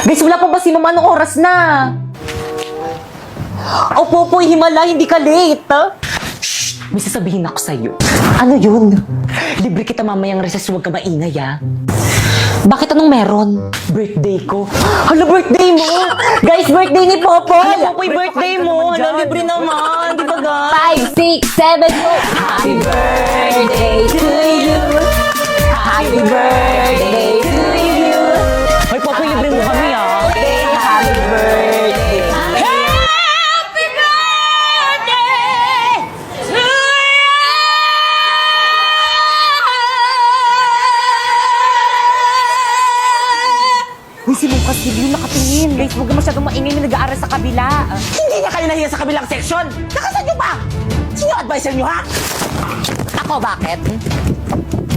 Guys, wala pa ba si Mama? Anong oras na? Oh, Popoy, himala, hindi ka late. Shh! May sasabihin ako sa'yo. Ano yun? Libre kita mamayang recess, huwag ka maingay, ah. Bakit anong meron? Birthday ko. Hala, birthday mo! Guys, birthday ni Popoy! Hala, Popoy, birthday mo! Hala, libre naman! Di ba, guys? 5, 6, 7, go! Happy birthday to you! Happy birthday to you! Hoy, Popoy, libre mo kami, ah. Happy birthday! Happy birthday to Uy, si Lucas Silvio nakatingin. Guys, huwag masyadong maingay, may nag-aaral sa kabila. Hindi na kayo nahiya sa kabilang section! Nakasan nyo ba? Sino advisor nyo, ha? Ako, bakit?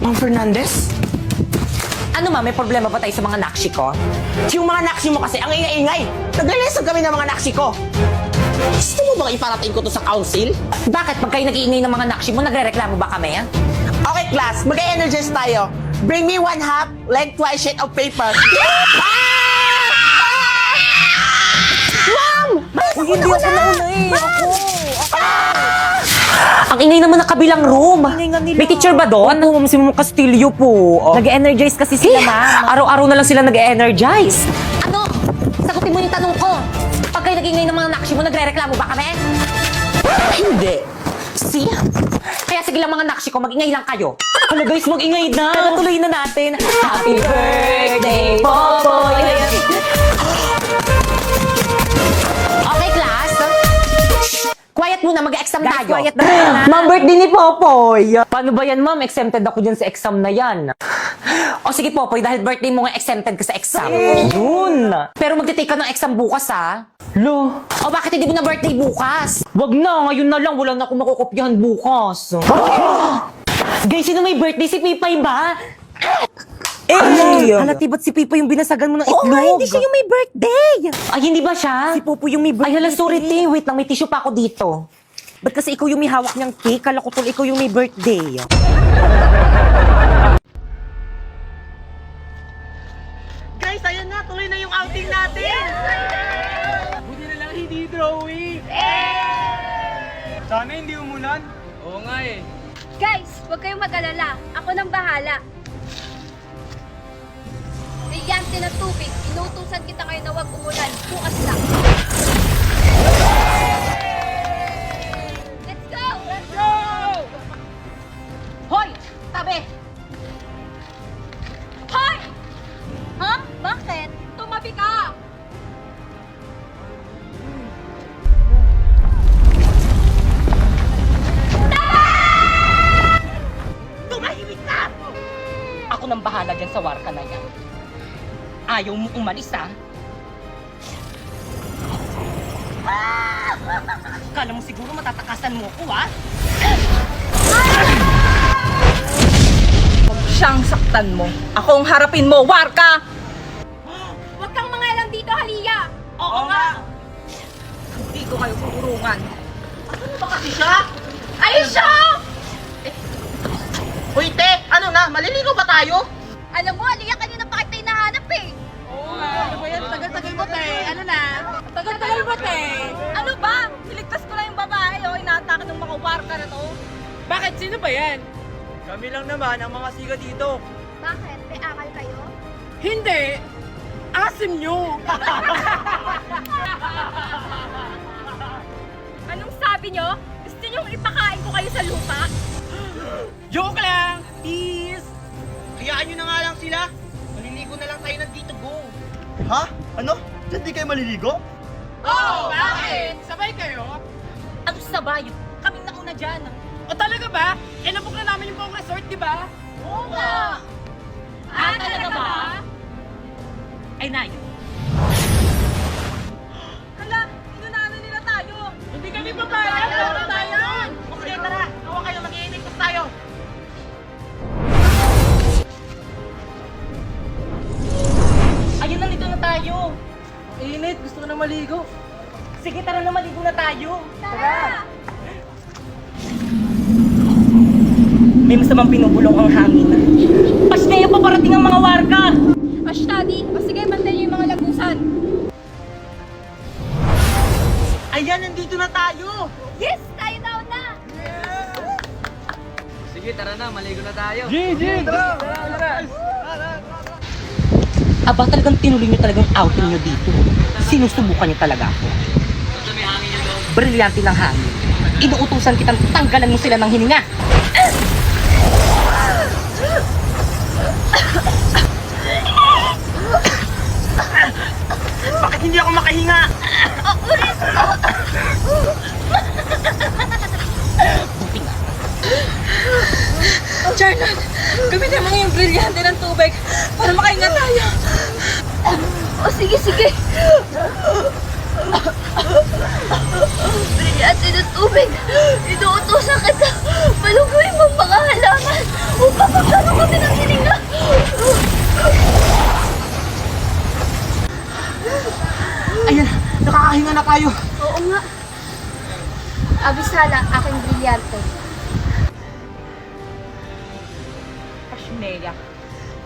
Ma'am Fernandez? Ano ma, may problema ba tayo sa mga nakshi ko? Yung mga naksi mo kasi, ang ingay-ingay! Naglalisod kami ng mga naksi ko! Gusto mo bang iparating ko to sa council? Bakit? Pag kayo nag-iingay ng mga nakshi mo, nagre-reklamo ba kami? Okay, class, mag-energize tayo. Bring me 1/2 lengthwise sheet of paper. Ma'am! Uy, hindi ako nauna eh. Ako. Ang ingay naman ng kabilang room. May teacher ba doon? Oo, si Ma'am Castillo po. Nag-energize kasi sila, ma'am. Araw-araw na lang sila nag-energize. Ano? Sagutin mo yung tanong ko. Pag kayo nag-iingay ng mga nakshi mo, nagre-reklamo ba kami? Hindi. See? Kaya sige lang mga nakshi ko, mag-ingay lang kayo. Hala guys, mag-ingay na. Tara, tuloy na natin. Happy birthday, Popoy! Okay, class. Quiet muna, mag-exam tayo. Quiet na muna. Ma'am, birthday ni Popoy. Paano ba yan, ma'am? Exempted ako dyan sa exam na yan. O sige, Popoy, dahil birthday mo nga exempted ka sa exam. Yun. Pero magtitake ka ng exam bukas, ha? Lo. O bakit hindi mo na birthday bukas? Wag na, ngayon na lang. Wala na akong makukopyahan bukas. Guys, sino may birthday? Si Pipay ba? Halati ba't si Pipay yung binasagan mo ng itlog? Oo nga, hindi siya yung may birthday. Ay, hindi ba siya? Si Popo yung may birthday. Ay, hala, sorry, te. Wait lang, may tissue pa ako dito. Ba't kasi ikaw yung may hawak niyang cake? Kala ko tol, ikaw yung may birthday. Guys, ayun na, tuloy na yung outing natin! Buti na lang hindi drawing! Sana hindi umulan. Oo nga eh. Guys, huwag kayong mag-alala. Ako nang bahala. Brilyante na tubig. Inutusan kita ngayon na huwag umulan. Bukas lang. Let's go! Let's go! Hoy! Tabi! Hoy! Ha? Bakit? Tumabi ka! Tumahimik ka! Ako nang bahala dyan sa warka na yan. Ayaw mo umalis, ha? Kala mo siguro matatakasan mo ako, ha? Huwag siyang saktan mo. Ako ang harapin mo, Warka! Huwag kang mangalang dito, Halia! Oo nga! Hindi ko kayo kurungan. Ano ba kasi siya? Ayun siya! Uy, te! Ano na? Maliligo ba tayo? Alam mo, Halia, kanina pa kita hinahanap eh. Oo nga, ano ba yan? Tagal-tagal mo, te. Ano na? Tagal-tagal mo, te. Ano ba? Niligtas ko lang yung babae, oh. Inaatake ng mga Warka na to. Bakit? Sino ba yan? Kami lang naman ang mga siga dito. Bakit? May akal kayo? Hindi! Asim nyo! Anong sabi nyo? Gusto nyong ipakain ko kayo sa lupa? Joke lang! Peace! Hayaan nyo na nga lang sila. Maliligo na lang tayo ng dito, go. Ha? Ano? Diyan di kayo maliligo? Oh! Bakit? Sabay kayo? Ano sabay? Kaming nauna dyan. O talaga ba? Eh, nabook na namin yung buong resort, di ba? Oo nga! Talaga ba? Ay, Nay. Hala, inunahan nila tayo. Hindi kami papayag! Ano tayo? Okay, tara. Hawa kayo, mag-iinit tayo. Ayun, nandito na tayo. Init, gusto ko na maligo. Sige, tara na, maligo na tayo. Tara! May masamang pinubulong ang hangin. Pasneya pa parating ang mga warka! O, study. O sige, bantayan niyo yung mga lagusan. Ayan, nandito na tayo! Yes! Tayo daw na! Sige, tara na, maligo na tayo. Aba, talagang tinuloy niyo talagang outing niyo dito. Sinusubukan niyo talaga ako. Brilyante ng hangin. Inuutusan kitang tanggalan mo sila ng hininga. Bakit hindi ako makahinga? Charlotte, gamitin mo yung brilyante ng tubig para makahinga tayo. O sige, sige. Brilyante ng tubig. Inuutosan kita. Maluguin mo ang mga halaman upang magkaroon kami ng hininga. Ayan, nakakahinga na tayo. Oo nga. Abisala, aking brilyante. Pasneya,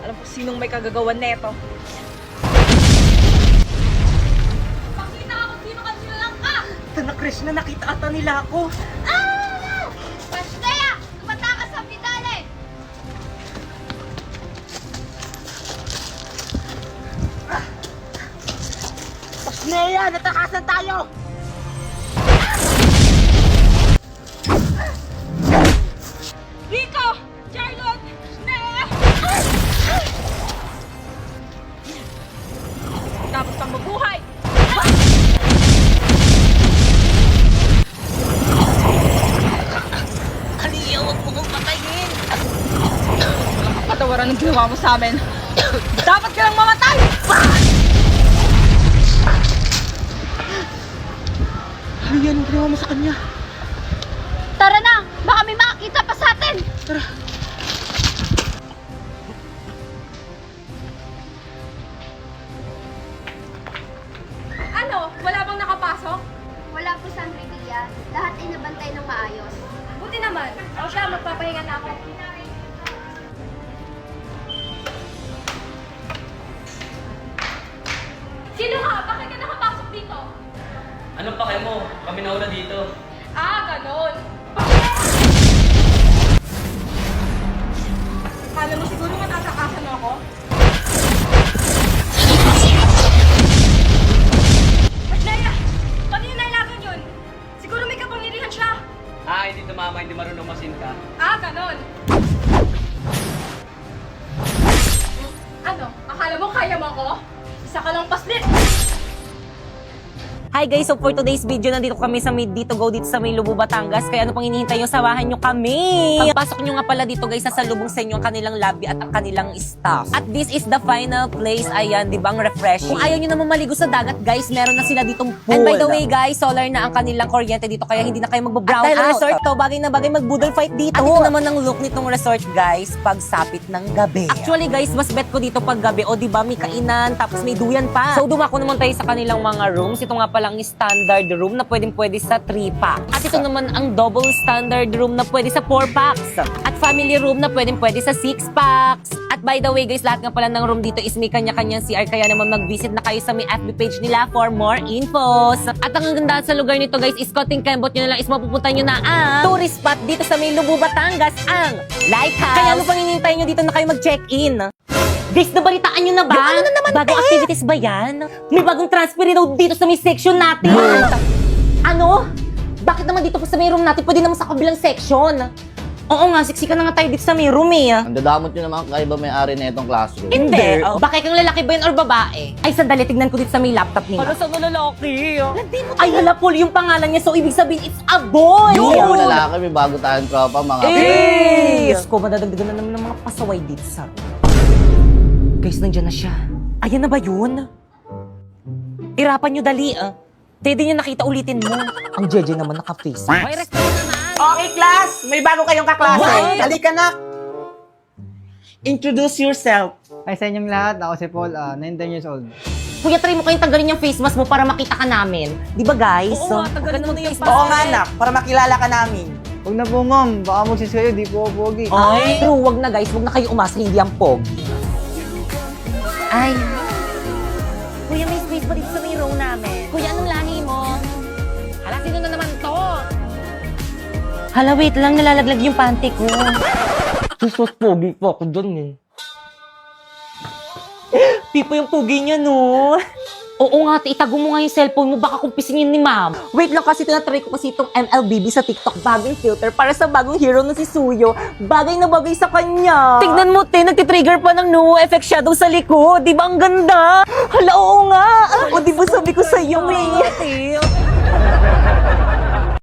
alam ko sinong may kagagawan neto. Pakita ako sino ka lang ka! Tana, Chris, na nakita ata nila ako. Pasneya! Tumatakas sa pidale! Pasneya, natakasan tayo! Rico! Charlotte! Pasneya! Tapos kang mabuhay! Aliya, huwag mo kong patayin. Patawaran ng ginawa mo sa amin. Dapat ka lang mamatay! Ano yan ang ginawa mo sa kanya? Tara na! Baka may makakita pa sa atin! Ano? Wala bang nakapasok? Wala po sa Andrevilla. Lahat ay nabantay ng maayos. Buti naman. O siya, magpapahinga na ako. Sino ka? Bakit ka nakapasok dito? Anong pake mo? Kami nauna dito. Ah, ganon. Kala mo siguro matatakasan ako? Pasleya! Kanina nailagan yun. Siguro may kapangyarihan siya. Ah, hindi tumama, hindi marunong masinta. Ah, ganon. Ano? Akala mo kaya mo ako? Isa ka lang paslit! Hi guys, so for today's video, nandito kami sa May Dito Go dito sa May Lubo, Batangas. Kaya ano pang hinihintay nyo, samahan nyo kami. Pagpasok nyo nga pala dito guys, sasalubong sa inyo ang kanilang lobby at ang kanilang staff. At this is the final place. Ayan, di ba ang refreshing? Kung ayaw nyo naman maligo sa dagat guys, meron na sila ditong pool. And by the way guys, solar na ang kanilang kuryente dito, kaya hindi na kayo magbo-brown out. Dahil resort to, bagay na bagay mag-boodle fight dito. At ito naman ang look nitong resort guys, pagsapit ng gabi. Actually guys, mas bet ko dito pag gabi. O di ba may kainan, tapos may duyan pa. So dumako naman tayo sa kanilang mga rooms. Ito nga palang standard room na pwede sa 3 packs. At ito naman ang double standard room na pwede sa 4 packs. At family room na pwede sa 6 packs. At by the way guys, lahat nga pala ng room dito is may kanya-kanyang CR, kaya naman mag-visit na kayo sa may FB page nila for more infos. At ang ganda sa lugar nito guys is Koting Kembot nyo na lang is mapupunta nyo na ang tourist spot dito sa may Lubo, Batangas, ang Lighthouse. Kaya ano pang hinihintay nyo dito na kayo mag-check-in? Guys, nabalitaan nyo na ba? Yung ano na naman, bagong activities ba yan? May bagong transfer daw dito sa may section natin. Ano? Bakit naman dito po sa may room natin? Pwede naman sa kabilang section. Oo nga, siksikan na nga tayo dito sa may room eh. Ang dadamot nyo naman kakaiba may-ari na itong classroom. Hindi. Baka kang lalaki ba yun or babae? Ay, sandali, tignan ko dito sa may laptop niya. Para sa lalaki. Ay, hala, Paul, yung pangalan niya. So, ibig sabihin, it's a boy! Yung lalaki, may bago tayong tropa, mga Diyos ko, madadagdagan na naman ng mga pasaway dito sa room. Guys, nandiyan na siya. Ayan na ba yun? Irapan nyo dali, ah. Tede nyo nakita, ulitin mo. Ang Jeje naman naka-face. May respect naman. Okay, class! May bago kayong kaklase. What? Halika na. Introduce yourself. Hi sa inyong lahat, ako si Paul, 19 years old. Kuya, try mo kayong tanggalin yung face mask mo para makita ka namin. Di ba, guys? Oo nga, tanggalin mo na yung Oo nga, anak. Para makilala ka namin. Huwag na po ma'am, baka magsis kayo, di po ako pogi. Ay, true. Wag na, guys. Wag na kayo umasa. Hindi ang pogi. Ay. Kuya, may space pa dito sa may row namin. Kuya, anong lahi mo? Hala, Hala, wait lang, nalalaglag yung panty ko. Sus, pogi po ako dun eh. Pipo yung pugi niya, no? Oo nga, itago mo nga yung cellphone mo, baka kumpisingin ni ma'am. Wait lang kasi tinatry ko kasi itong MLBB sa TikTok bagong filter para sa bagong hero na si Suyo. Bagay na bagay sa kanya. Tignan mo, te, nagtitrigger pa ng no effect shadow sa likod. Di ba ang ganda? Hala, oo nga. O, di ba sabi ko sa'yo, eh.